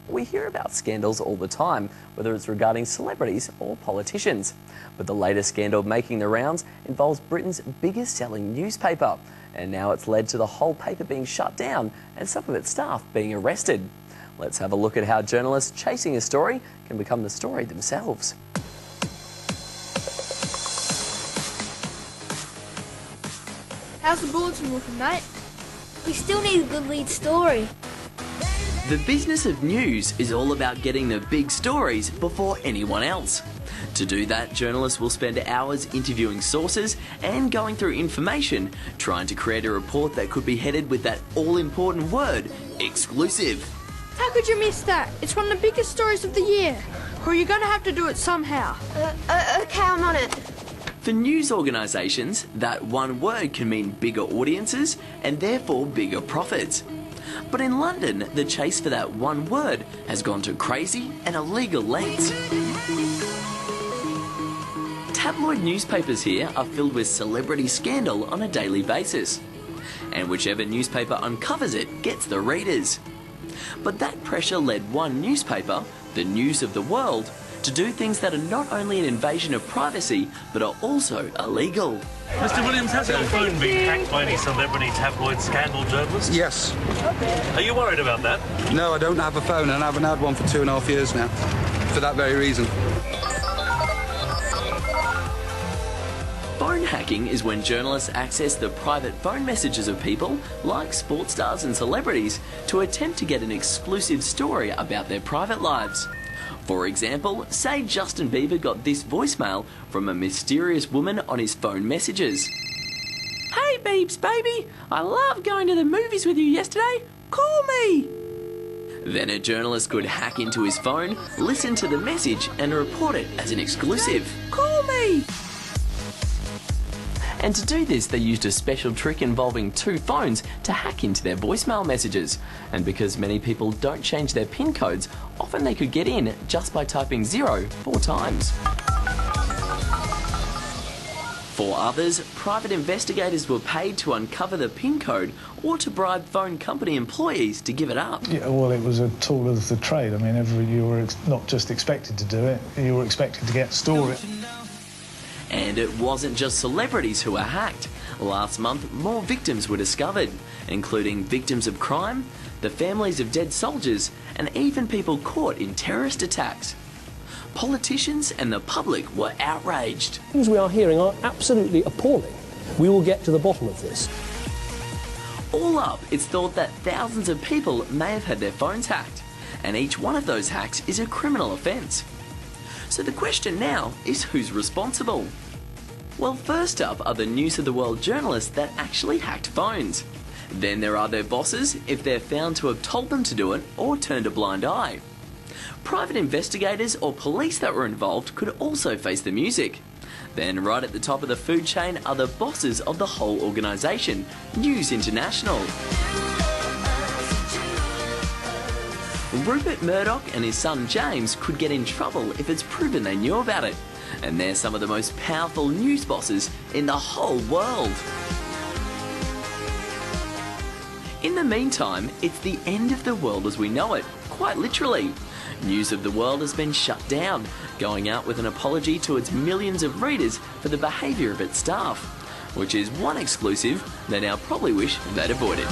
We hear about scandals all the time, whether it's regarding celebrities or politicians. But the latest scandal making the rounds involves Britain's biggest selling newspaper. And now it's led to the whole paper being shut down and some of its staff being arrested. Let's have a look at how journalists chasing a story can become the story themselves. How's the bulletin looking, mate? We still need a good lead story. The business of news is all about getting the big stories before anyone else. To do that, journalists will spend hours interviewing sources and going through information, trying to create a report that could be headed with that all-important word, exclusive. How could you miss that? It's one of the biggest stories of the year. Or you're going to have to do it somehow. Okay, I'm on it. For news organisations, that one word can mean bigger audiences and therefore bigger profits. But in London, the chase for that one word has gone to crazy and illegal lengths. Tabloid newspapers here are filled with celebrity scandal on a daily basis. And whichever newspaper uncovers it gets the readers. But that pressure led one newspaper, the News of the World, to do things that are not only an invasion of privacy, but are also illegal. Mr. Williams, has your phone been hacked by any celebrity tabloid scandal journalist? Yes. Are you worried about that? No, I don't have a phone and I haven't had one for 2.5 years now. For that very reason. Phone hacking is when journalists access the private phone messages of people, like sports stars and celebrities, to attempt to get an exclusive story about their private lives. For example, say Justin Bieber got this voicemail from a mysterious woman on his phone messages. "Hey Biebs, baby, I love going to the movies with you yesterday. Call me." Then a journalist could hack into his phone, listen to the message and report it as an exclusive. "Call me." And to do this, they used a special trick involving two phones to hack into their voicemail messages. And because many people don't change their PIN codes, often they could get in just by typing 0 4 times. For others, private investigators were paid to uncover the PIN code or to bribe phone company employees to give it up. Yeah, well, it was a tool of the trade. I mean, you were not just expected to do it, you were expected to get a story. And it wasn't just celebrities who were hacked. Last month, more victims were discovered, including victims of crime, the families of dead soldiers, and even people caught in terrorist attacks. Politicians and the public were outraged. Things we are hearing are absolutely appalling. We will get to the bottom of this. All up, it's thought that thousands of people may have had their phones hacked, and each one of those hacks is a criminal offence. So the question now is who's responsible? Well, first up are the News of the World journalists that actually hacked phones. Then there are their bosses if they're found to have told them to do it or turned a blind eye. Private investigators or police that were involved could also face the music. Then right at the top of the food chain are the bosses of the whole organisation, News International. Rupert Murdoch and his son James could get in trouble if it's proven they knew about it. And they're some of the most powerful news bosses in the whole world. In the meantime, it's the end of the world as we know it, quite literally. News of the World has been shut down, going out with an apology to its millions of readers for the behaviour of its staff, which is one exclusive they now probably wish they'd avoided.